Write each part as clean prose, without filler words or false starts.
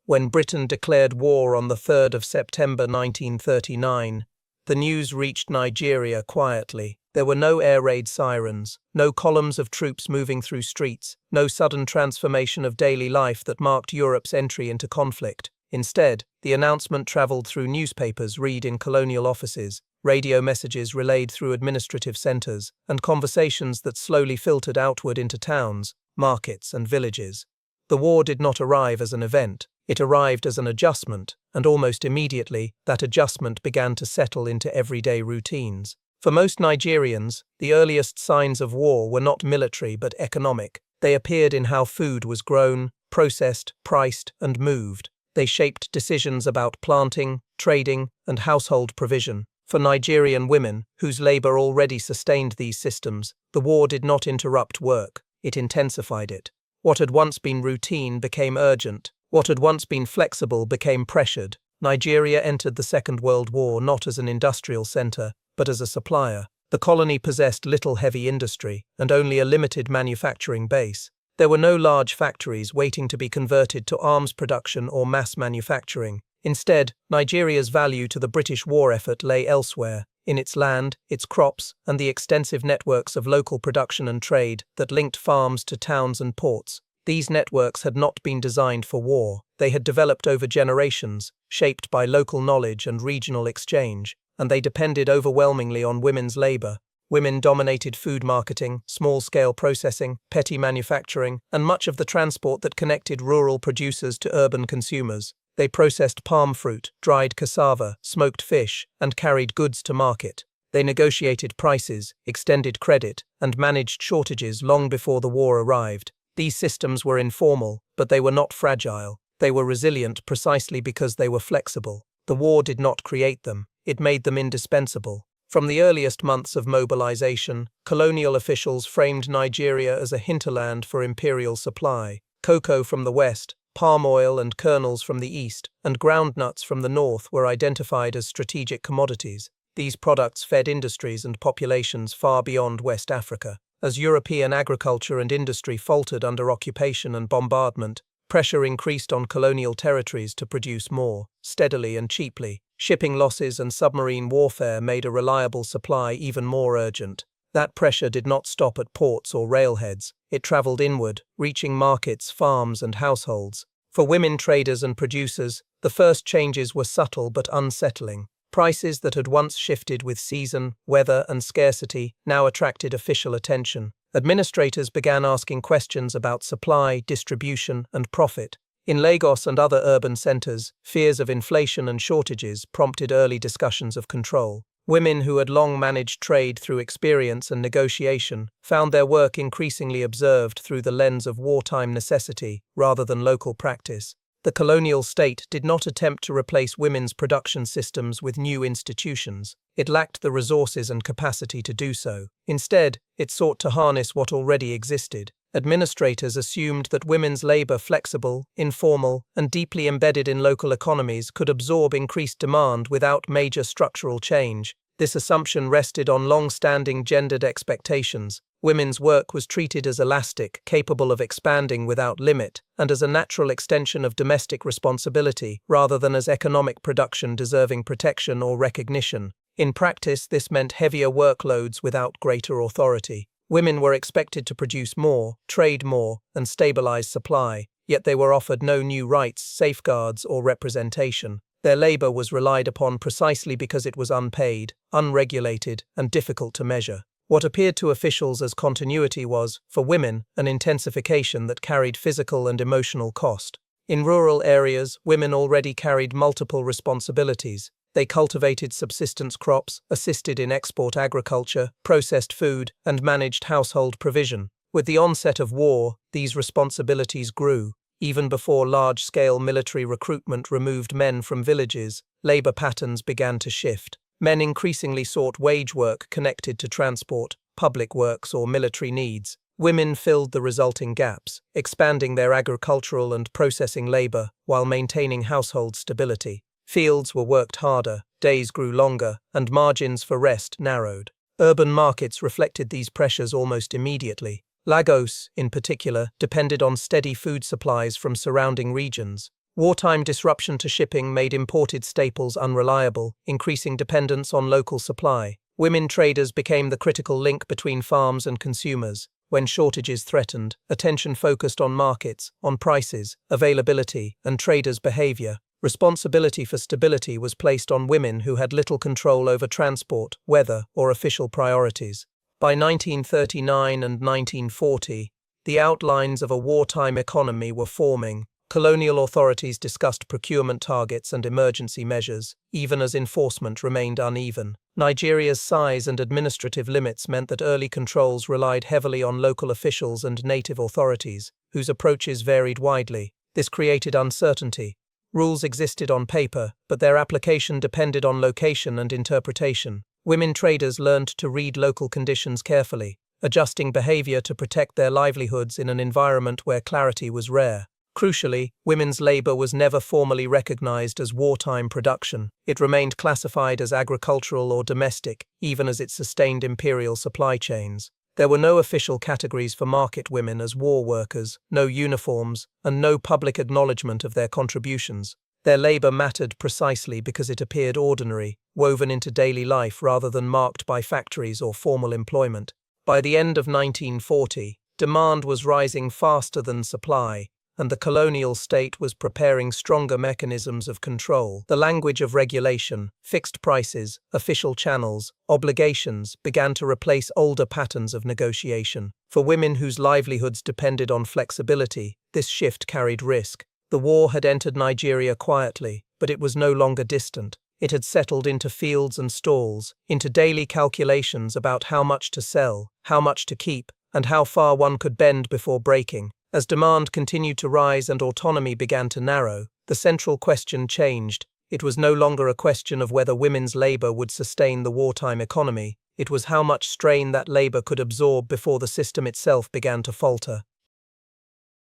When Britain declared war on the 3rd of September 1939, the news reached Nigeria quietly. There were no air raid sirens, no columns of troops moving through streets, no sudden transformation of daily life that marked Europe's entry into conflict. Instead, the announcement traveled through newspapers read in colonial offices, radio messages relayed through administrative centers, and conversations that slowly filtered outward into towns, markets, and villages. The war did not arrive as an event. It arrived as an adjustment, and almost immediately, that adjustment began to settle into everyday routines. For most Nigerians, the earliest signs of war were not military but economic. They appeared in how food was grown, processed, priced, and moved. They shaped decisions about planting, trading, and household provision. For Nigerian women, whose labor already sustained these systems, the war did not interrupt work, it intensified it. What had once been routine became urgent. What had once been flexible became pressured. Nigeria entered the Second World War not as an industrial center, but as a supplier. The colony possessed little heavy industry and only a limited manufacturing base. There were no large factories waiting to be converted to arms production or mass manufacturing. Instead, Nigeria's value to the British war effort lay elsewhere, in its land, its crops, and the extensive networks of local production and trade that linked farms to towns and ports. These networks had not been designed for war. They had developed over generations, shaped by local knowledge and regional exchange, and they depended overwhelmingly on women's labor. Women dominated food marketing, small-scale processing, petty manufacturing, and much of the transport that connected rural producers to urban consumers. They processed palm fruit, dried cassava, smoked fish, and carried goods to market. They negotiated prices, extended credit, and managed shortages long before the war arrived. These systems were informal, but they were not fragile. They were resilient precisely because they were flexible. The war did not create them, it made them indispensable. From the earliest months of mobilization, colonial officials framed Nigeria as a hinterland for imperial supply. Cocoa from the west, palm oil and kernels from the east, and groundnuts from the north were identified as strategic commodities. These products fed industries and populations far beyond West Africa. As European agriculture and industry faltered under occupation and bombardment, pressure increased on colonial territories to produce more, steadily and cheaply. Shipping losses and submarine warfare made a reliable supply even more urgent. That pressure did not stop at ports or railheads. It traveled inward, reaching markets, farms, and households. For women traders and producers, the first changes were subtle but unsettling. Prices that had once shifted with season, weather, and scarcity now attracted official attention. Administrators began asking questions about supply, distribution, and profit. In Lagos and other urban centers, fears of inflation and shortages prompted early discussions of control. Women who had long managed trade through experience and negotiation found their work increasingly observed through the lens of wartime necessity rather than local practice. The colonial state did not attempt to replace women's production systems with new institutions. It lacked the resources and capacity to do so. Instead, it sought to harness what already existed. Administrators assumed that women's labor, flexible, informal, and deeply embedded in local economies, could absorb increased demand without major structural change. This assumption rested on long-standing gendered expectations. Women's work was treated as elastic, capable of expanding without limit, and as a natural extension of domestic responsibility, rather than as economic production deserving protection or recognition. In practice, this meant heavier workloads without greater authority. Women were expected to produce more, trade more, and stabilize supply, yet they were offered no new rights, safeguards, or representation. Their labor was relied upon precisely because it was unpaid, unregulated, and difficult to measure. What appeared to officials as continuity was, for women, an intensification that carried physical and emotional cost. In rural areas, women already carried multiple responsibilities. They cultivated subsistence crops, assisted in export agriculture, processed food, and managed household provision. With the onset of war, these responsibilities grew. Even before large-scale military recruitment removed men from villages, labor patterns began to shift. Men increasingly sought wage work connected to transport, public works, or military needs. Women filled the resulting gaps, expanding their agricultural and processing labor while maintaining household stability. Fields were worked harder, days grew longer, and margins for rest narrowed. Urban markets reflected these pressures almost immediately. Lagos, in particular, depended on steady food supplies from surrounding regions. Wartime disruption to shipping made imported staples unreliable, increasing dependence on local supply. Women traders became the critical link between farms and consumers. When shortages threatened, attention focused on markets, on prices, availability, and traders' behavior. Responsibility for stability was placed on women who had little control over transport, weather, or official priorities. By 1939 and 1940, the outlines of a wartime economy were forming. Colonial authorities discussed procurement targets and emergency measures, even as enforcement remained uneven. Nigeria's size and administrative limits meant that early controls relied heavily on local officials and native authorities, whose approaches varied widely. This created uncertainty. Rules existed on paper, but their application depended on location and interpretation. Women traders learned to read local conditions carefully, adjusting behavior to protect their livelihoods in an environment where clarity was rare. Crucially, women's labor was never formally recognized as wartime production. It remained classified as agricultural or domestic, even as it sustained imperial supply chains. There were no official categories for market women as war workers, no uniforms, and no public acknowledgement of their contributions. Their labor mattered precisely because it appeared ordinary, woven into daily life rather than marked by factories or formal employment. By the end of 1940, demand was rising faster than supply, and the colonial state was preparing stronger mechanisms of control. The language of regulation, fixed prices, official channels, obligations began to replace older patterns of negotiation. For women whose livelihoods depended on flexibility, this shift carried risk. The war had entered Nigeria quietly, but it was no longer distant. It had settled into fields and stalls, into daily calculations about how much to sell, how much to keep, and how far one could bend before breaking. As demand continued to rise and autonomy began to narrow, the central question changed. It was no longer a question of whether women's labor would sustain the wartime economy. It was how much strain that labor could absorb before the system itself began to falter.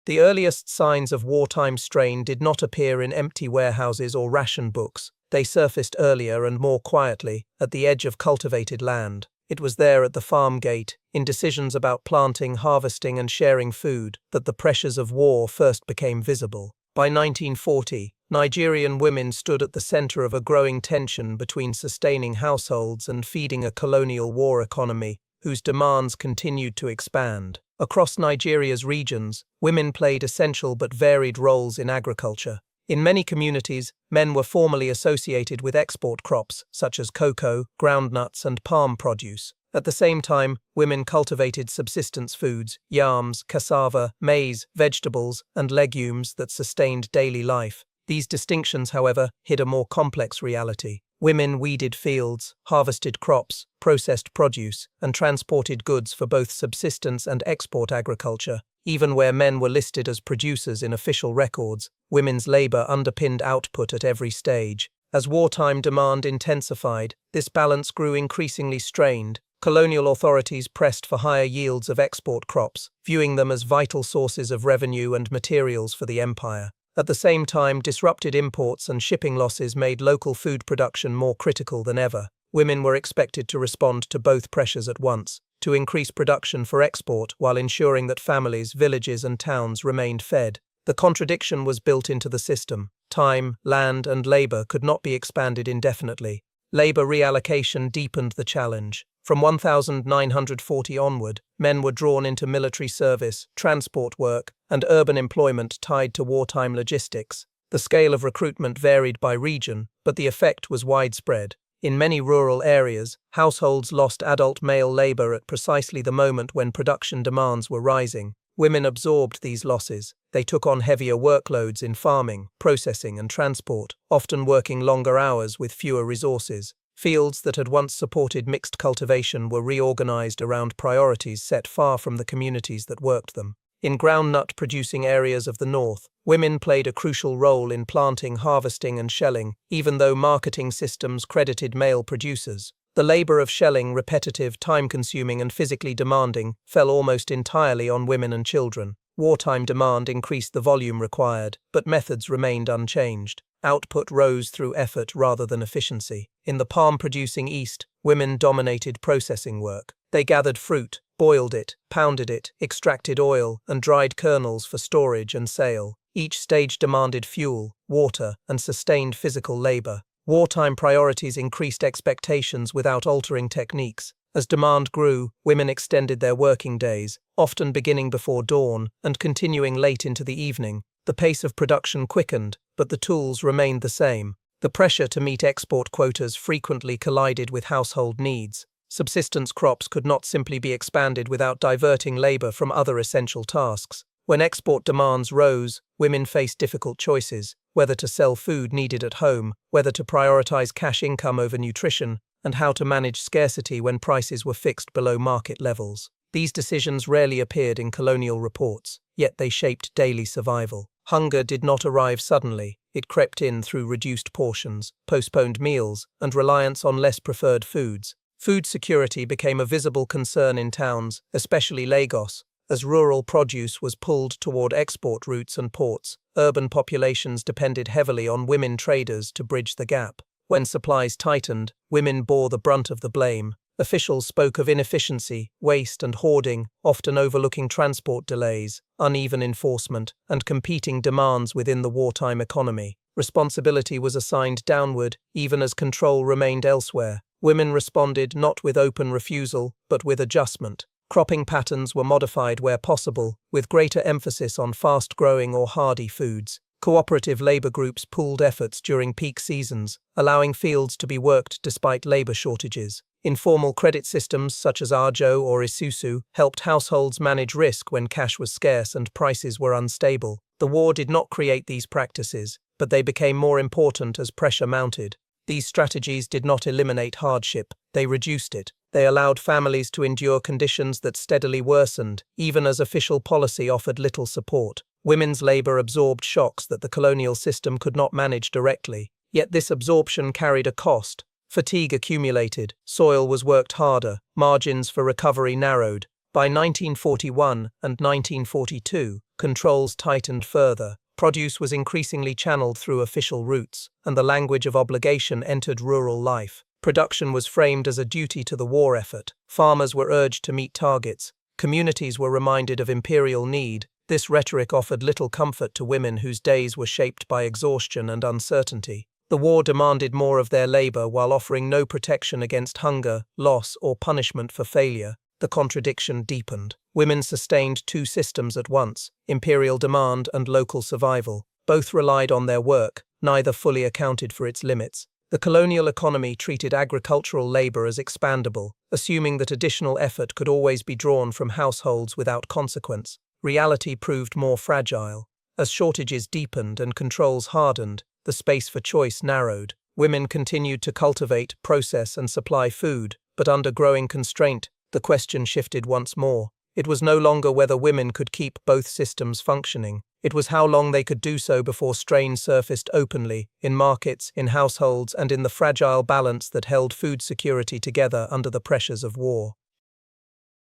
The earliest signs of wartime strain did not appear in empty warehouses or ration books. They surfaced earlier and more quietly, at the edge of cultivated land. It was there at the farm gate, in decisions about planting, harvesting, and sharing food, that the pressures of war first became visible. By 1940, Nigerian women stood at the center of a growing tension between sustaining households and feeding a colonial war economy, whose demands continued to expand. Across Nigeria's regions, women played essential but varied roles in agriculture. In many communities, men were formally associated with export crops, such as cocoa, groundnuts, and palm produce. At the same time, women cultivated subsistence foods, yams, cassava, maize, vegetables, and legumes that sustained daily life. These distinctions, however, hid a more complex reality. Women weeded fields, harvested crops, processed produce, and transported goods for both subsistence and export agriculture. Even where men were listed as producers in official records, women's labor underpinned output at every stage. As wartime demand intensified, this balance grew increasingly strained. Colonial authorities pressed for higher yields of export crops, viewing them as vital sources of revenue and materials for the empire. At the same time, disrupted imports and shipping losses made local food production more critical than ever. Women were expected to respond to both pressures at once, to increase production for export while ensuring that families, villages, and towns remained fed. The contradiction was built into the system. Time, land, and labor could not be expanded indefinitely. Labor reallocation deepened the challenge. From 1940 onward, men were drawn into military service, transport work, and urban employment tied to wartime logistics. The scale of recruitment varied by region, but the effect was widespread. In many rural areas, households lost adult male labor at precisely the moment when production demands were rising. Women absorbed these losses. They took on heavier workloads in farming, processing, and transport, often working longer hours with fewer resources. Fields that had once supported mixed cultivation were reorganized around priorities set far from the communities that worked them. In groundnut-producing areas of the north, women played a crucial role in planting, harvesting, and shelling, even though marketing systems credited male producers. The labor of shelling, repetitive, time-consuming, and physically demanding, fell almost entirely on women and children. Wartime demand increased the volume required, but methods remained unchanged. Output rose through effort rather than efficiency. In the palm-producing East, women dominated processing work. They gathered fruit, boiled it, pounded it, extracted oil, and dried kernels for storage and sale. Each stage demanded fuel, water, and sustained physical labor. Wartime priorities increased expectations without altering techniques. As demand grew, women extended their working days, often beginning before dawn and continuing late into the evening. The pace of production quickened, but the tools remained the same. The pressure to meet export quotas frequently collided with household needs. Subsistence crops could not simply be expanded without diverting labor from other essential tasks. When export demands rose, women faced difficult choices, whether to sell food needed at home, whether to prioritize cash income over nutrition, and how to manage scarcity when prices were fixed below market levels. These decisions rarely appeared in colonial reports, yet they shaped daily survival. Hunger did not arrive suddenly. It crept in through reduced portions, postponed meals, and reliance on less preferred foods. Food security became a visible concern in towns, especially Lagos. As rural produce was pulled toward export routes and ports, urban populations depended heavily on women traders to bridge the gap. When supplies tightened, women bore the brunt of the blame. Officials spoke of inefficiency, waste, and hoarding, often overlooking transport delays, uneven enforcement, and competing demands within the wartime economy. Responsibility was assigned downward, even as control remained elsewhere. Women responded not with open refusal, but with adjustment. Cropping patterns were modified where possible, with greater emphasis on fast-growing or hardy foods. Cooperative labor groups pooled efforts during peak seasons, allowing fields to be worked despite labor shortages. Informal credit systems such as Ajo or Isusu helped households manage risk when cash was scarce and prices were unstable. The war did not create these practices, but they became more important as pressure mounted. These strategies did not eliminate hardship, they reduced it. They allowed families to endure conditions that steadily worsened, even as official policy offered little support. Women's labor absorbed shocks that the colonial system could not manage directly. Yet this absorption carried a cost. Fatigue accumulated, soil was worked harder, margins for recovery narrowed. By 1941 and 1942, controls tightened further. Produce was increasingly channeled through official routes, and the language of obligation entered rural life. Production was framed as a duty to the war effort. Farmers were urged to meet targets. Communities were reminded of imperial need. This rhetoric offered little comfort to women whose days were shaped by exhaustion and uncertainty. The war demanded more of their labor while offering no protection against hunger, loss, or punishment for failure. The contradiction deepened. Women sustained two systems at once, imperial demand and local survival. Both relied on their work, neither fully accounted for its limits. The colonial economy treated agricultural labor as expandable, assuming that additional effort could always be drawn from households without consequence. Reality proved more fragile. As shortages deepened and controls hardened, the space for choice narrowed. Women continued to cultivate, process, and supply food, but under growing constraint, the question shifted once more. It was no longer whether women could keep both systems functioning. It was how long they could do so before strain surfaced openly, in markets, in households, and in the fragile balance that held food security together under the pressures of war.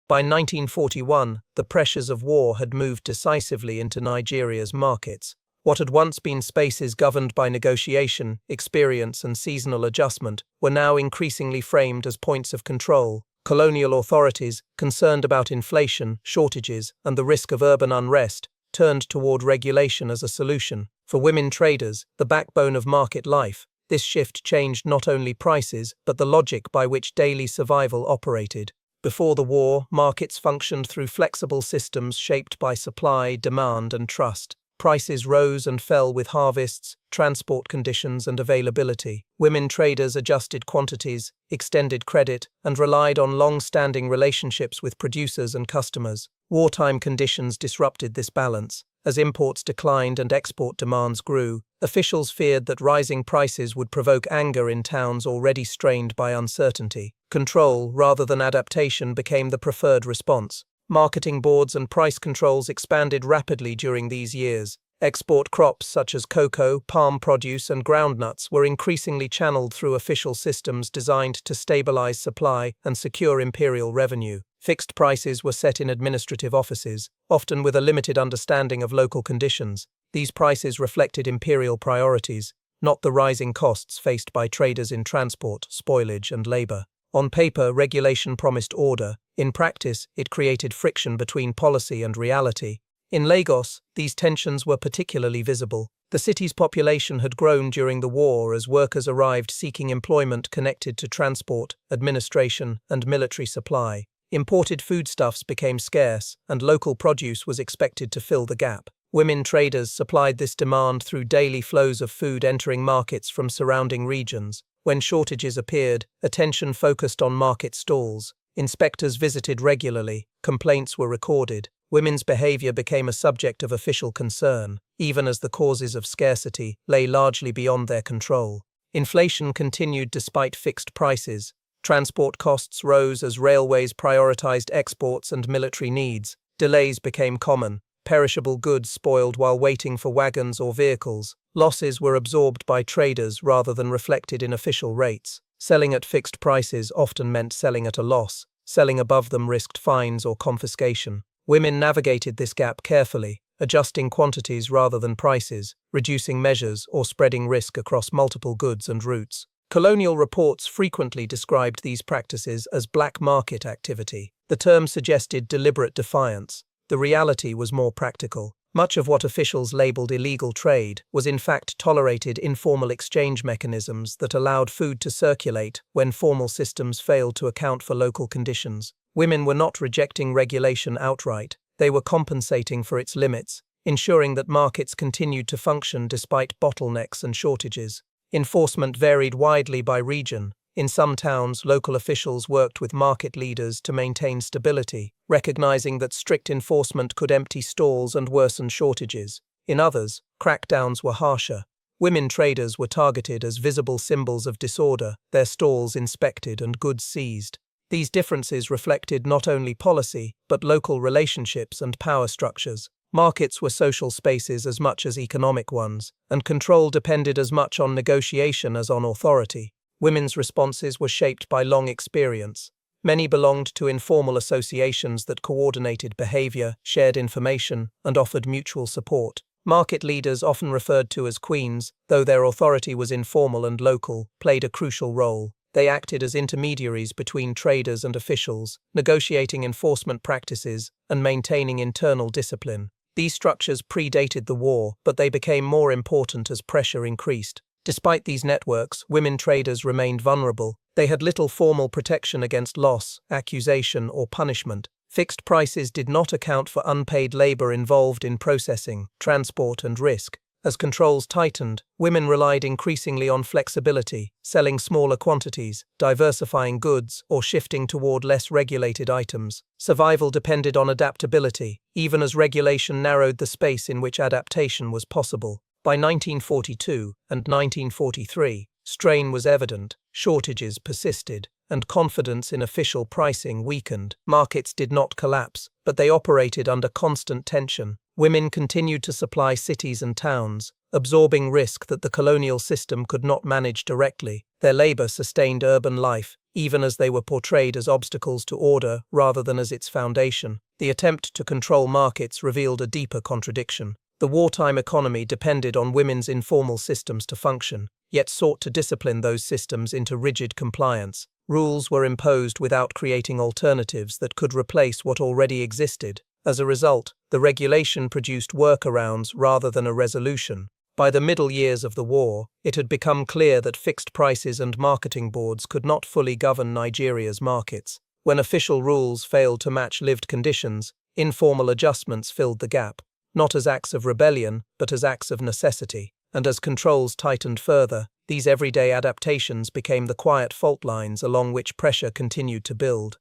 By 1941, the pressures of war had moved decisively into Nigeria's markets. What had once been spaces governed by negotiation, experience, and seasonal adjustment were now increasingly framed as points of control. Colonial authorities, concerned about inflation, shortages, and the risk of urban unrest, turned toward regulation as a solution. For women traders, the backbone of market life, this shift changed not only prices, but the logic by which daily survival operated. Before the war, markets functioned through flexible systems shaped by supply, demand, and trust. Prices rose and fell with harvests, transport conditions, and availability. Women traders adjusted quantities, extended credit, and relied on long-standing relationships with producers and customers. Wartime conditions disrupted this balance. As imports declined and export demands grew, officials feared that rising prices would provoke anger in towns already strained by uncertainty. Control, rather than adaptation, became the preferred response. Marketing boards and price controls expanded rapidly during these years. Export crops such as cocoa, palm produce, and groundnuts were increasingly channeled through official systems designed to stabilize supply and secure imperial revenue. Fixed prices were set in administrative offices, often with a limited understanding of local conditions. These prices reflected imperial priorities, not the rising costs faced by traders in transport, spoilage, and labor. On paper, regulation promised order. In practice, it created friction between policy and reality. In Lagos, these tensions were particularly visible. The city's population had grown during the war as workers arrived seeking employment connected to transport, administration, and military supply. Imported foodstuffs became scarce, and local produce was expected to fill the gap. Women traders supplied this demand through daily flows of food entering markets from surrounding regions. When shortages appeared, attention focused on market stalls. Inspectors visited regularly, complaints were recorded. Women's behavior became a subject of official concern, even as the causes of scarcity lay largely beyond their control. Inflation continued despite fixed prices. Transport costs rose as railways prioritized exports and military needs. Delays became common. Perishable goods spoiled while waiting for wagons or vehicles. Losses were absorbed by traders rather than reflected in official rates. Selling at fixed prices often meant selling at a loss. Selling above them risked fines or confiscation. Women navigated this gap carefully, adjusting quantities rather than prices, reducing measures or spreading risk across multiple goods and routes. Colonial reports frequently described these practices as black market activity. The term suggested deliberate defiance. The reality was more practical. Much of what officials labeled illegal trade was in fact tolerated informal exchange mechanisms that allowed food to circulate when formal systems failed to account for local conditions. Women were not rejecting regulation outright, they were compensating for its limits, ensuring that markets continued to function despite bottlenecks and shortages. Enforcement varied widely by region. In some towns, local officials worked with market leaders to maintain stability, recognizing that strict enforcement could empty stalls and worsen shortages. In others, crackdowns were harsher. Women traders were targeted as visible symbols of disorder, their stalls inspected and goods seized. These differences reflected not only policy, but local relationships and power structures. Markets were social spaces as much as economic ones, and control depended as much on negotiation as on authority. Women's responses were shaped by long experience. Many belonged to informal associations that coordinated behavior, shared information, and offered mutual support. Market leaders, often referred to as queens, though their authority was informal and local, played a crucial role. They acted as intermediaries between traders and officials, negotiating enforcement practices and maintaining internal discipline. These structures predated the war, but they became more important as pressure increased. Despite these networks, women traders remained vulnerable. They had little formal protection against loss, accusation, or punishment. Fixed prices did not account for unpaid labor involved in processing, transport, and risk. As controls tightened, women relied increasingly on flexibility, selling smaller quantities, diversifying goods, or shifting toward less regulated items. Survival depended on adaptability, even as regulation narrowed the space in which adaptation was possible. By 1942 and 1943, strain was evident, shortages persisted, and confidence in official pricing weakened. Markets did not collapse, but they operated under constant tension. Women continued to supply cities and towns, absorbing risk that the colonial system could not manage directly. Their labor sustained urban life, even as they were portrayed as obstacles to order rather than as its foundation. The attempt to control markets revealed a deeper contradiction. The wartime economy depended on women's informal systems to function, yet sought to discipline those systems into rigid compliance. Rules were imposed without creating alternatives that could replace what already existed. As a result, the regulation produced workarounds rather than a resolution. By the middle years of the war, it had become clear that fixed prices and marketing boards could not fully govern Nigeria's markets. When official rules failed to match lived conditions, informal adjustments filled the gap, not as acts of rebellion, but as acts of necessity. And as controls tightened further, these everyday adaptations became the quiet fault lines along which pressure continued to build.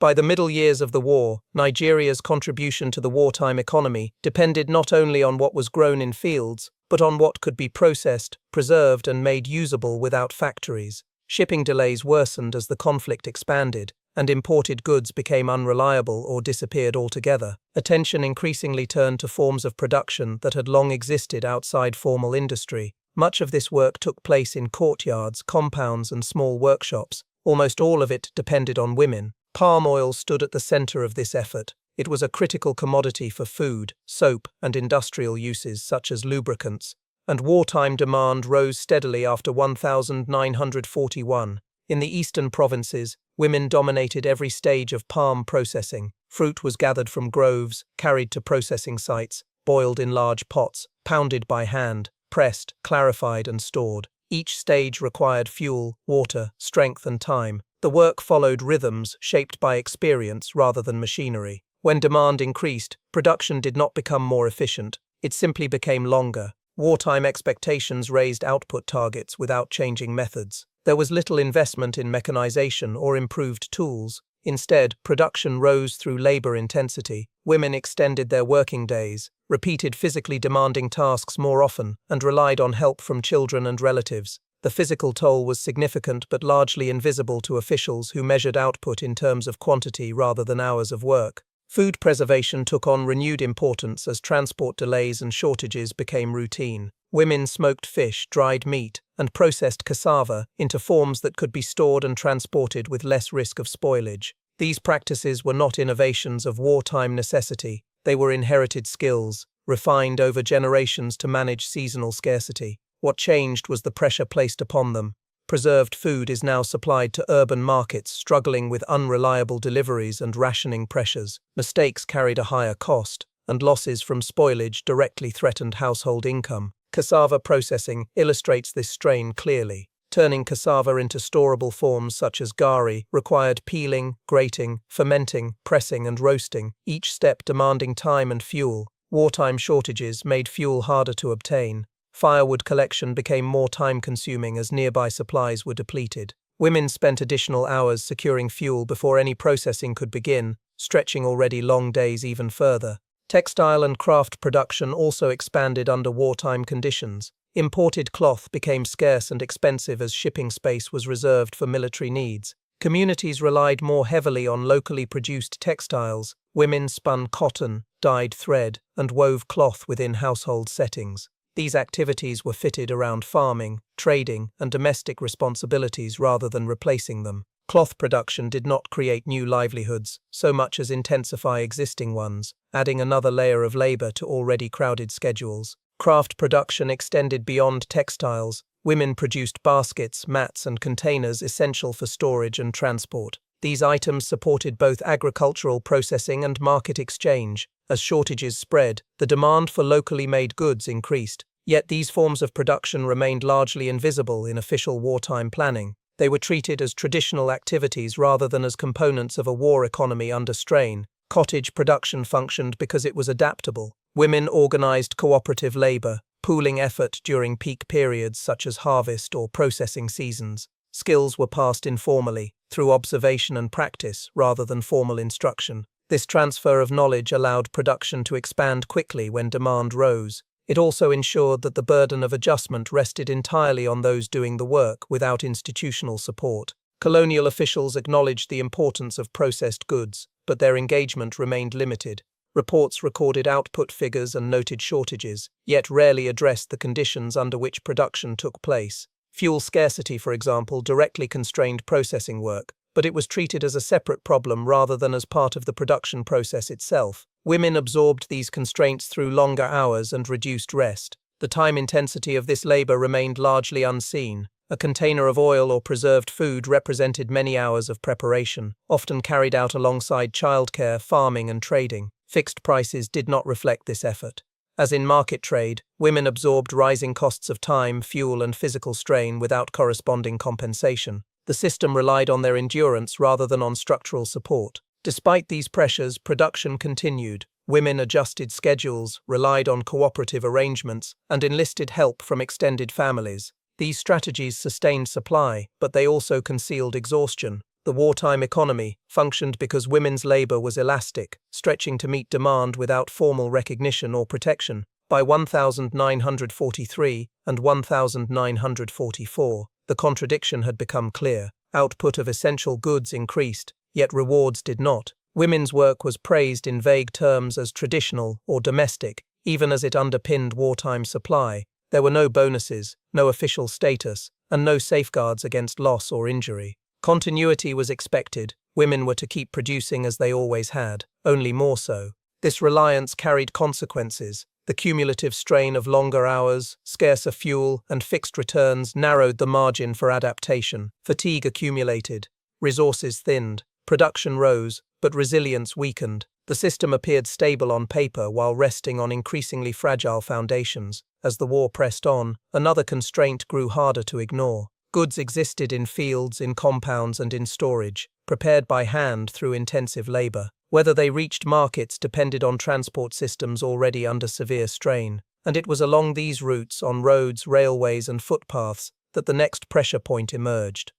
By the middle years of the war, Nigeria's contribution to the wartime economy depended not only on what was grown in fields, but on what could be processed, preserved, and made usable without factories. Shipping delays worsened as the conflict expanded, and imported goods became unreliable or disappeared altogether. Attention increasingly turned to forms of production that had long existed outside formal industry. Much of this work took place in courtyards, compounds, and small workshops. Almost all of it depended on women. Palm oil stood at the center of this effort. It was a critical commodity for food, soap, and industrial uses such as lubricants, and wartime demand rose steadily after 1941. In the eastern provinces, women dominated every stage of palm processing, Fruit was gathered from groves, carried to processing sites, boiled in large pots, pounded by hand, pressed, clarified, and stored. Each stage required fuel, water, strength, and time. The work followed rhythms shaped by experience rather than machinery. When demand increased, production did not become more efficient. It simply became longer. Wartime expectations raised output targets without changing methods. There was little investment in mechanization or improved tools. Instead, production rose through labor intensity. Women extended their working days, repeated physically demanding tasks more often, and relied on help from children and relatives. The physical toll was significant but largely invisible to officials who measured output in terms of quantity rather than hours of work. Food preservation took on renewed importance as transport delays and shortages became routine. Women smoked fish, dried meat, and processed cassava into forms that could be stored and transported with less risk of spoilage. These practices were not innovations of wartime necessity. They were inherited skills, refined over generations to manage seasonal scarcity. What changed was the pressure placed upon them. Preserved food is now supplied to urban markets struggling with unreliable deliveries and rationing pressures. Mistakes carried a higher cost, and losses from spoilage directly threatened household income. Cassava processing illustrates this strain clearly. Turning cassava into storable forms such as gari required peeling, grating, fermenting, pressing, and roasting, each step demanding time and fuel. Wartime shortages made fuel harder to obtain. Firewood collection became more time-consuming as nearby supplies were depleted. Women spent additional hours securing fuel before any processing could begin, stretching already long days even further. Textile and craft production also expanded under wartime conditions. Imported cloth became scarce and expensive as shipping space was reserved for military needs. Communities relied more heavily on locally produced textiles. Women spun cotton, dyed thread, and wove cloth within household settings. These activities were fitted around farming, trading, and domestic responsibilities rather than replacing them. Cloth production did not create new livelihoods, so much as intensify existing ones, adding another layer of labor to already crowded schedules. Craft production extended beyond textiles. Women produced baskets, mats, and containers essential for storage and transport. These items supported both agricultural processing and market exchange. As shortages spread, the demand for locally made goods increased. Yet these forms of production remained largely invisible in official wartime planning. They were treated as traditional activities rather than as components of a war economy under strain. Cottage production functioned because it was adaptable. Women organized cooperative labor, pooling effort during peak periods such as harvest or processing seasons. Skills were passed informally, through observation and practice rather than formal instruction. This transfer of knowledge allowed production to expand quickly when demand rose. It also ensured that the burden of adjustment rested entirely on those doing the work without institutional support. Colonial officials acknowledged the importance of processed goods, but their engagement remained limited. Reports recorded output figures and noted shortages, yet rarely addressed the conditions under which production took place. Fuel scarcity, for example, directly constrained processing work, but it was treated as a separate problem rather than as part of the production process itself. Women absorbed these constraints through longer hours and reduced rest. The time intensity of this labor remained largely unseen. A container of oil or preserved food represented many hours of preparation, often carried out alongside childcare, farming, and trading. Fixed prices did not reflect this effort. As in market trade, women absorbed rising costs of time, fuel, and physical strain without corresponding compensation. The system relied on their endurance rather than on structural support. Despite these pressures, production continued. Women adjusted schedules, relied on cooperative arrangements, and enlisted help from extended families. These strategies sustained supply, but they also concealed exhaustion. The wartime economy functioned because women's labor was elastic, stretching to meet demand without formal recognition or protection. By 1943 and 1944, the contradiction had become clear. Output of essential goods increased, yet rewards did not. Women's work was praised in vague terms as traditional or domestic, even as it underpinned wartime supply. There were no bonuses, no official status, and no safeguards against loss or injury. Continuity was expected. Women were to keep producing as they always had, only more so. This reliance carried consequences. The cumulative strain of longer hours, scarcer fuel, and fixed returns narrowed the margin for adaptation. Fatigue accumulated. Resources thinned. Production rose, but resilience weakened. The system appeared stable on paper while resting on increasingly fragile foundations. As the war pressed on, another constraint grew harder to ignore. Goods existed in fields, in compounds, and in storage, prepared by hand through intensive labor. Whether they reached markets depended on transport systems already under severe strain, and it was along these routes, on roads, railways, and footpaths, that the next pressure point emerged.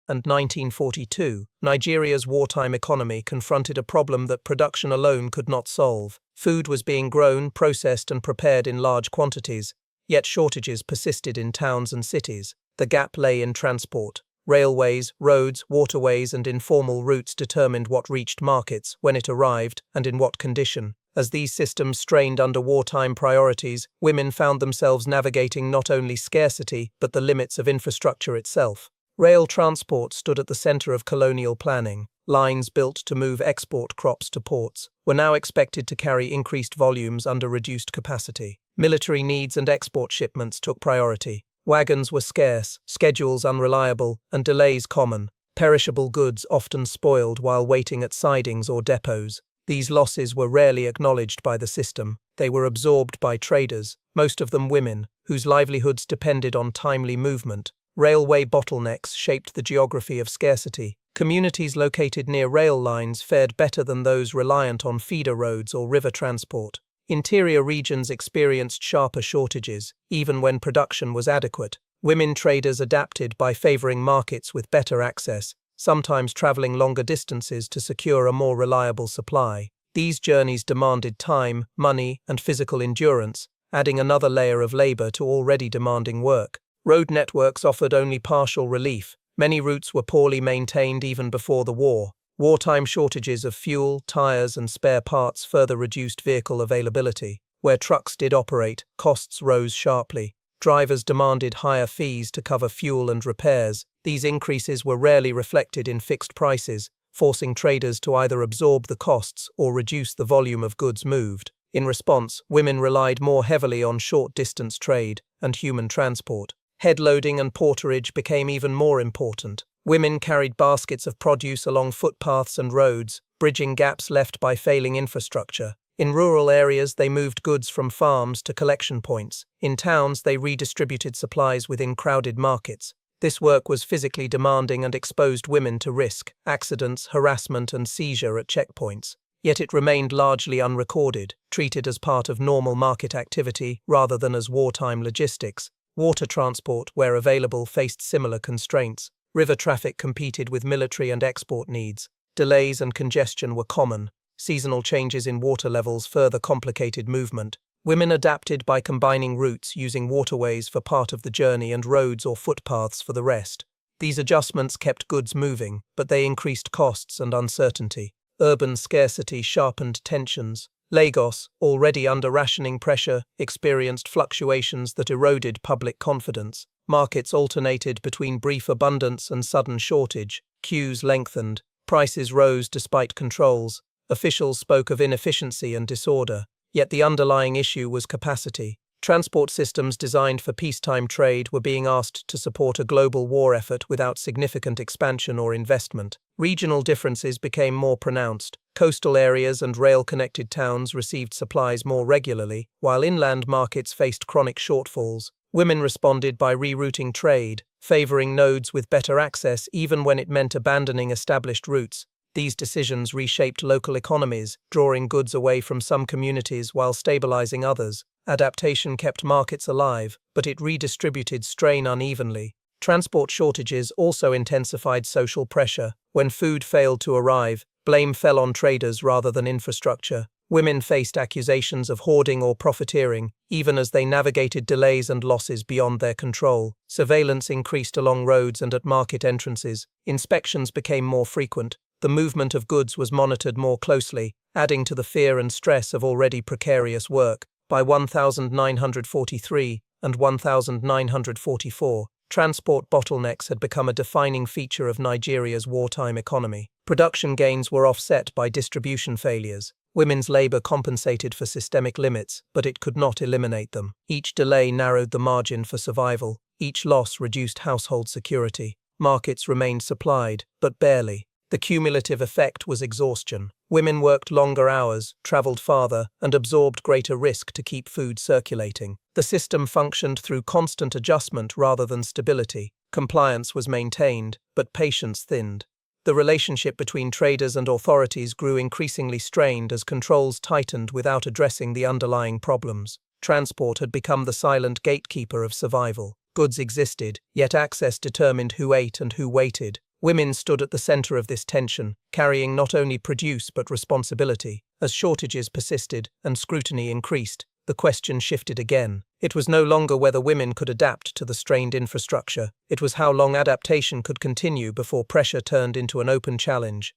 And 1942, Nigeria's wartime economy confronted a problem that production alone could not solve. Food was being grown, processed, and prepared in large quantities, yet shortages persisted in towns and cities. The gap lay in transport. Railways, roads, waterways, and informal routes determined what reached markets, when it arrived, and in what condition. As these systems strained under wartime priorities, women found themselves navigating not only scarcity but the limits of infrastructure itself. Rail transport stood at the center of colonial planning. Lines built to move export crops to ports were now expected to carry increased volumes under reduced capacity. Military needs and export shipments took priority. Wagons were scarce, schedules unreliable, and delays common. Perishable goods often spoiled while waiting at sidings or depots. These losses were rarely acknowledged by the system. They were absorbed by traders, most of them women, whose livelihoods depended on timely movement. Railway bottlenecks shaped the geography of scarcity. Communities located near rail lines fared better than those reliant on feeder roads or river transport. Interior regions experienced sharper shortages, even when production was adequate. Women traders adapted by favoring markets with better access, sometimes traveling longer distances to secure a more reliable supply. These journeys demanded time, money, and physical endurance, adding another layer of labor to already demanding work. Road networks offered only partial relief. Many routes were poorly maintained even before the war. Wartime shortages of fuel, tires, and spare parts further reduced vehicle availability. Where trucks did operate, costs rose sharply. Drivers demanded higher fees to cover fuel and repairs. These increases were rarely reflected in fixed prices, forcing traders to either absorb the costs or reduce the volume of goods moved. In response, women relied more heavily on short-distance trade and human transport. Head-loading and porterage became even more important. Women carried baskets of produce along footpaths and roads, bridging gaps left by failing infrastructure. In rural areas, they moved goods from farms to collection points. In towns, they redistributed supplies within crowded markets. This work was physically demanding and exposed women to risk, accidents, harassment, and seizure at checkpoints. Yet it remained largely unrecorded, treated as part of normal market activity rather than as wartime logistics. Water transport, where available, faced similar constraints. River traffic competed with military and export needs. Delays and congestion were common. Seasonal changes in water levels further complicated movement. Women adapted by combining routes, using waterways for part of the journey and roads or footpaths for the rest. These adjustments kept goods moving, but they increased costs and uncertainty. Urban scarcity sharpened tensions. Lagos, already under rationing pressure, experienced fluctuations that eroded public confidence. Markets alternated between brief abundance and sudden shortage. Queues lengthened. Prices rose despite controls. Officials spoke of inefficiency and disorder. Yet the underlying issue was capacity. Transport systems designed for peacetime trade were being asked to support a global war effort without significant expansion or investment. Regional differences became more pronounced. Coastal areas and rail-connected towns received supplies more regularly, while inland markets faced chronic shortfalls. Women responded by rerouting trade, favoring nodes with better access even when it meant abandoning established routes. These decisions reshaped local economies, drawing goods away from some communities while stabilizing others. Adaptation kept markets alive, but it redistributed strain unevenly. Transport shortages also intensified social pressure. When food failed to arrive, blame fell on traders rather than infrastructure. Women faced accusations of hoarding or profiteering, even as they navigated delays and losses beyond their control. Surveillance increased along roads and at market entrances. Inspections became more frequent. The movement of goods was monitored more closely, adding to the fear and stress of already precarious work. By 1943 and 1944, transport bottlenecks had become a defining feature of Nigeria's wartime economy. Production gains were offset by distribution failures. Women's labor compensated for systemic limits, but it could not eliminate them. Each delay narrowed the margin for survival. Each loss reduced household security. Markets remained supplied, but barely. The cumulative effect was exhaustion. Women worked longer hours, traveled farther, and absorbed greater risk to keep food circulating. The system functioned through constant adjustment rather than stability. Compliance was maintained, but patience thinned. The relationship between traders and authorities grew increasingly strained as controls tightened without addressing the underlying problems. Transport had become the silent gatekeeper of survival. Goods existed, yet access determined who ate and who waited. Women stood at the center of this tension, carrying not only produce but responsibility. As shortages persisted and scrutiny increased, the question shifted again. It was no longer whether women could adapt to the strained infrastructure. It was how long adaptation could continue before pressure turned into an open challenge.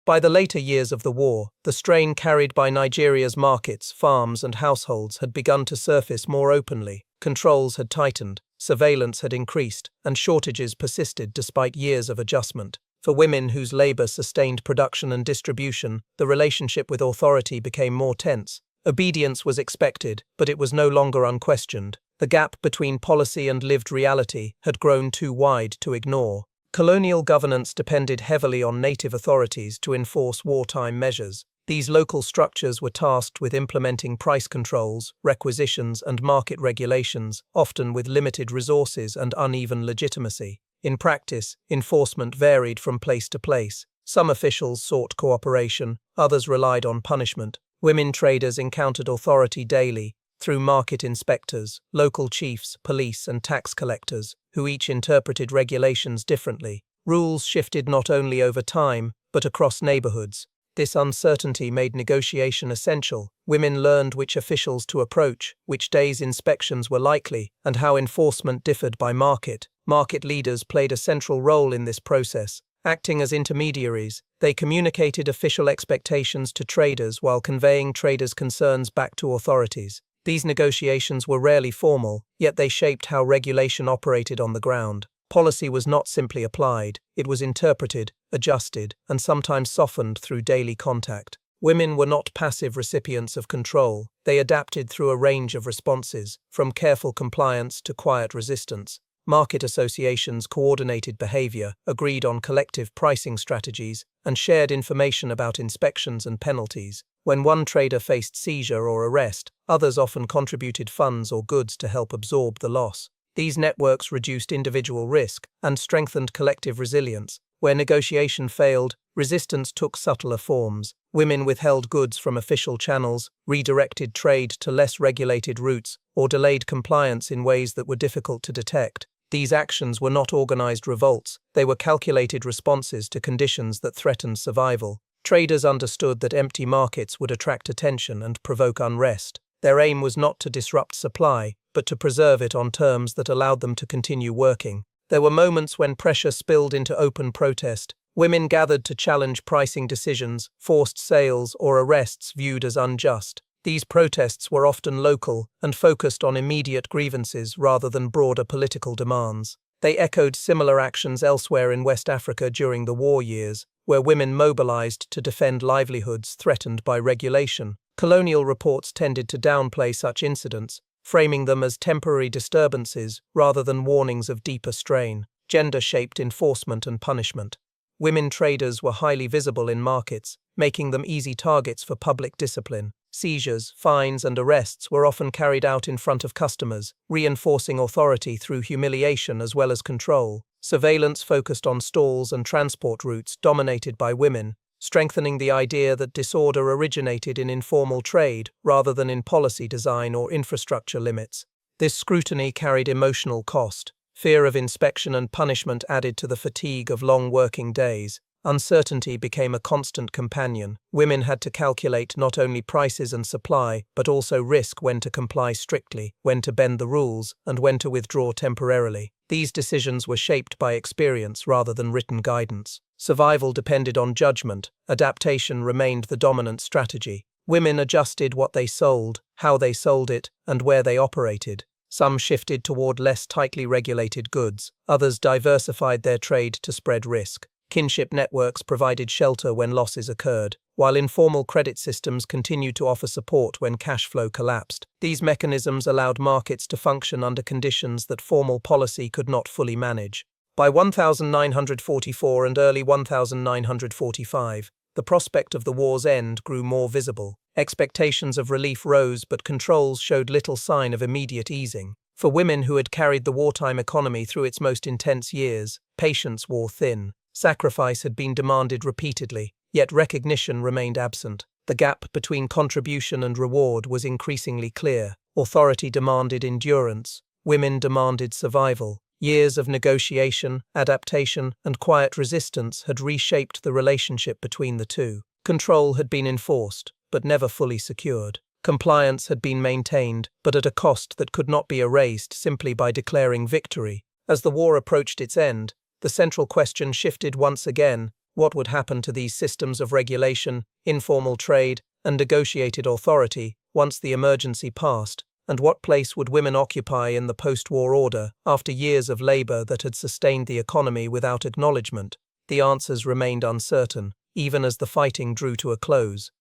By the later years of the war, the strain carried by Nigeria's markets, farms, and households had begun to surface more openly. Controls had tightened, surveillance had increased, and shortages persisted despite years of adjustment. For women whose labor sustained production and distribution, the relationship with authority became more tense. Obedience was expected, but it was no longer unquestioned. The gap between policy and lived reality had grown too wide to ignore. Colonial governance depended heavily on native authorities to enforce wartime measures. These local structures were tasked with implementing price controls, requisitions, and market regulations, often with limited resources and uneven legitimacy. In practice, enforcement varied from place to place. Some officials sought cooperation, others relied on punishment. Women traders encountered authority daily, through market inspectors, local chiefs, police, and tax collectors, who each interpreted regulations differently. Rules shifted not only over time, but across neighborhoods. This uncertainty made negotiation essential. Women learned which officials to approach, which days inspections were likely, and how enforcement differed by market. Market leaders played a central role in this process. Acting as intermediaries, they communicated official expectations to traders while conveying traders' concerns back to authorities. These negotiations were rarely formal, yet they shaped how regulation operated on the ground. Policy was not simply applied, it was interpreted, adjusted, and sometimes softened through daily contact. Women were not passive recipients of control. They adapted through a range of responses, from careful compliance to quiet resistance. Market associations coordinated behavior, agreed on collective pricing strategies, and shared information about inspections and penalties. When one trader faced seizure or arrest, others often contributed funds or goods to help absorb the loss. These networks reduced individual risk and strengthened collective resilience. Where negotiation failed, resistance took subtler forms. Women withheld goods from official channels, redirected trade to less regulated routes, or delayed compliance in ways that were difficult to detect. These actions were not organized revolts, they were calculated responses to conditions that threatened survival. Traders understood that empty markets would attract attention and provoke unrest. Their aim was not to disrupt supply, but to preserve it on terms that allowed them to continue working. There were moments when pressure spilled into open protest. Women gathered to challenge pricing decisions, forced sales, or arrests viewed as unjust. These protests were often local and focused on immediate grievances rather than broader political demands. They echoed similar actions elsewhere in West Africa during the war years, where women mobilized to defend livelihoods threatened by regulation. Colonial reports tended to downplay such incidents, framing them as temporary disturbances rather than warnings of deeper strain. Gender shaped enforcement and punishment. Women traders were highly visible in markets, making them easy targets for public discipline. Seizures, fines, and arrests were often carried out in front of customers, reinforcing authority through humiliation as well as control. Surveillance focused on stalls and transport routes dominated by women, strengthening the idea that disorder originated in informal trade rather than in policy design or infrastructure limits. This scrutiny carried emotional cost. Fear of inspection and punishment added to the fatigue of long working days. Uncertainty became a constant companion. Women had to calculate not only prices and supply, but also risk: when to comply strictly, when to bend the rules, and when to withdraw temporarily. These decisions were shaped by experience rather than written guidance. Survival depended on judgment. Adaptation remained the dominant strategy. Women adjusted what they sold, how they sold it, and where they operated. Some shifted toward less tightly regulated goods. Others diversified their trade to spread risk. Kinship networks provided shelter when losses occurred, while informal credit systems continued to offer support when cash flow collapsed. These mechanisms allowed markets to function under conditions that formal policy could not fully manage. By 1944 and early 1945, the prospect of the war's end grew more visible. Expectations of relief rose, but controls showed little sign of immediate easing. For women who had carried the wartime economy through its most intense years, patience wore thin. Sacrifice had been demanded repeatedly, yet recognition remained absent. The gap between contribution and reward was increasingly clear. Authority demanded endurance. Women demanded survival. Years of negotiation, adaptation, and quiet resistance had reshaped the relationship between the two. Control had been enforced, but never fully secured. Compliance had been maintained, but at a cost that could not be erased simply by declaring victory. As the war approached its end, the central question shifted once again: what would happen to these systems of regulation, informal trade, and negotiated authority once the emergency passed? And what place would women occupy in the post-war order after years of labor that had sustained the economy without acknowledgement? The answers remained uncertain, even as the fighting drew to a close.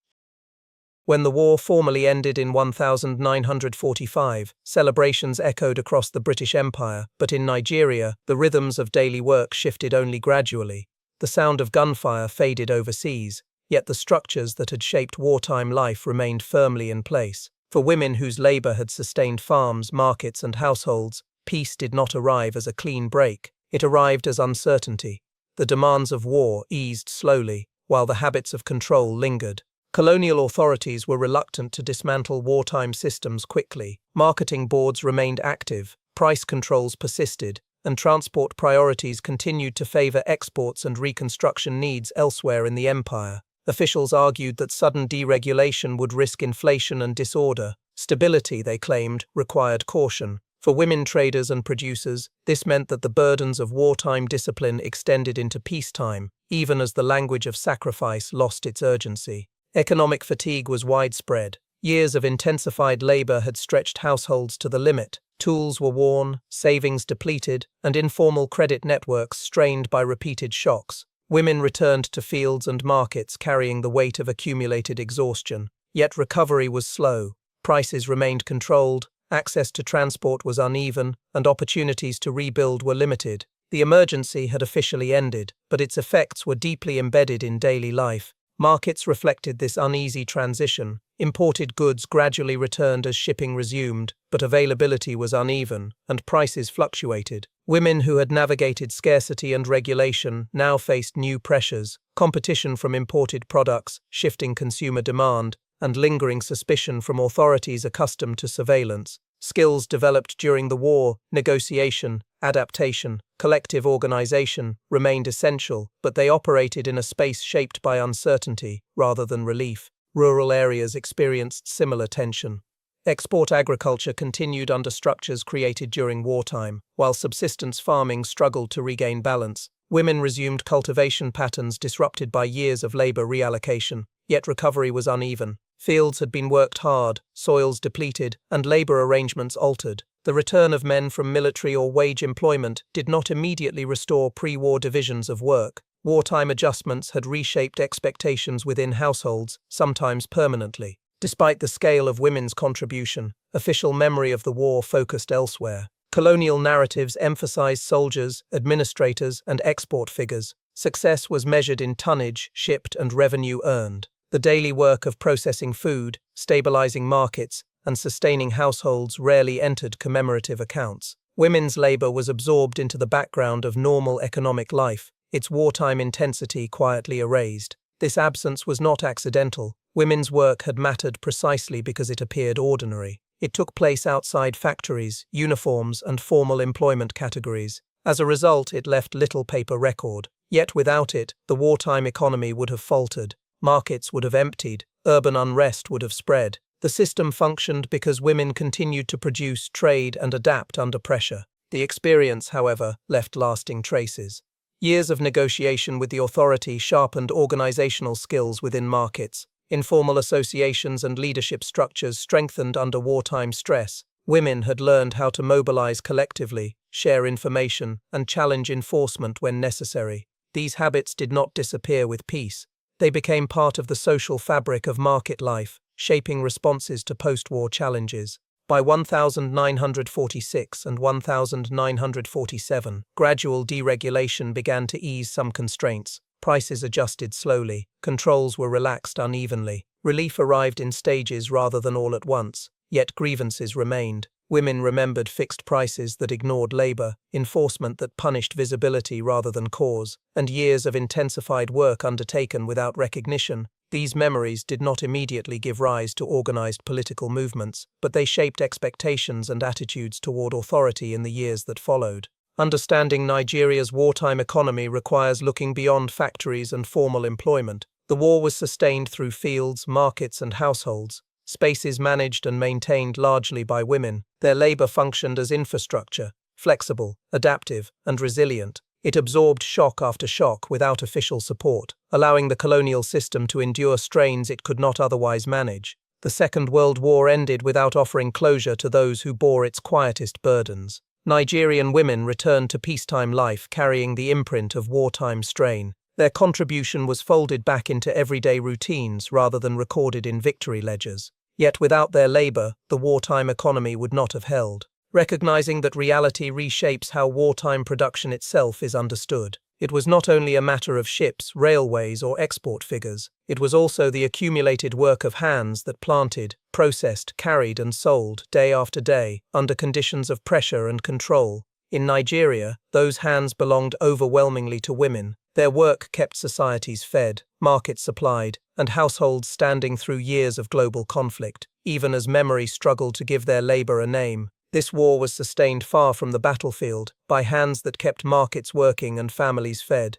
When the war formally ended in 1945, celebrations echoed across the British Empire, but in Nigeria, the rhythms of daily work shifted only gradually. The sound of gunfire faded overseas, yet the structures that had shaped wartime life remained firmly in place. For women whose labor had sustained farms, markets, and households, peace did not arrive as a clean break. It arrived as uncertainty. The demands of war eased slowly, while the habits of control lingered. Colonial authorities were reluctant to dismantle wartime systems quickly. Marketing boards remained active, price controls persisted, and transport priorities continued to favor exports and reconstruction needs elsewhere in the empire. Officials argued that sudden deregulation would risk inflation and disorder. Stability, they claimed, required caution. For women traders and producers, this meant that the burdens of wartime discipline extended into peacetime, even as the language of sacrifice lost its urgency. Economic fatigue was widespread. Years of intensified labor had stretched households to the limit. Tools were worn, savings depleted, and informal credit networks strained by repeated shocks. Women returned to fields and markets carrying the weight of accumulated exhaustion. Yet recovery was slow. Prices remained controlled, access to transport was uneven, and opportunities to rebuild were limited. The emergency had officially ended, but its effects were deeply embedded in daily life. Markets reflected this uneasy transition. Imported goods gradually returned as shipping resumed, but availability was uneven, and prices fluctuated. Women who had navigated scarcity and regulation now faced new pressures: competition from imported products, shifting consumer demand, and lingering suspicion from authorities accustomed to surveillance. Skills developed during the war, negotiation, adaptation, collective organization, remained essential, but they operated in a space shaped by uncertainty rather than relief. Rural areas experienced similar tension. Export agriculture continued under structures created during wartime, while subsistence farming struggled to regain balance. Women resumed cultivation patterns disrupted by years of labor reallocation, yet recovery was uneven. Fields had been worked hard, soils depleted, and labor arrangements altered. The return of men from military or wage employment did not immediately restore pre-war divisions of work. Wartime adjustments had reshaped expectations within households, sometimes permanently. Despite the scale of women's contribution, official memory of the war focused elsewhere. Colonial narratives emphasized soldiers, administrators, and export figures. Success was measured in tonnage shipped and revenue earned. The daily work of processing food, stabilizing markets, and sustaining households rarely entered commemorative accounts. Women's labor was absorbed into the background of normal economic life, its wartime intensity quietly erased. This absence was not accidental. Women's work had mattered precisely because it appeared ordinary. It took place outside factories, uniforms, and formal employment categories. As a result, it left little paper record. Yet without it, the wartime economy would have faltered. Markets would have emptied. Urban unrest would have spread. The system functioned because women continued to produce, trade, and adapt under pressure. The experience, however, left lasting traces. Years of negotiation with the authority sharpened organizational skills within markets. Informal associations and leadership structures strengthened under wartime stress. Women had learned how to mobilize collectively, share information, and challenge enforcement when necessary. These habits did not disappear with peace. They became part of the social fabric of market life, shaping responses to post-war challenges. By 1946 and 1947, gradual deregulation began to ease some constraints. Prices adjusted slowly, controls were relaxed unevenly, relief arrived in stages rather than all at once, yet grievances remained. Women remembered fixed prices that ignored labor, enforcement that punished visibility rather than cause, and years of intensified work undertaken without recognition. These memories did not immediately give rise to organized political movements, but they shaped expectations and attitudes toward authority in the years that followed. Understanding Nigeria's wartime economy requires looking beyond factories and formal employment. The war was sustained through fields, markets, and households, spaces managed and maintained largely by women. Their labor functioned as infrastructure, flexible, adaptive, and resilient. It absorbed shock after shock without official support, allowing the colonial system to endure strains it could not otherwise manage. The Second World War ended without offering closure to those who bore its quietest burdens. Nigerian women returned to peacetime life carrying the imprint of wartime strain. Their contribution was folded back into everyday routines rather than recorded in victory ledgers. Yet without their labor, the wartime economy would not have held. Recognizing that reality reshapes how wartime production itself is understood. It was not only a matter of ships, railways, or export figures. It was also the accumulated work of hands that planted, processed, carried, and sold, day after day, under conditions of pressure and control. In Nigeria, those hands belonged overwhelmingly to women. Their work kept societies fed, markets supplied, and households standing through years of global conflict, even as memory struggled to give their labor a name. This war was sustained far from the battlefield, by hands that kept markets working and families fed.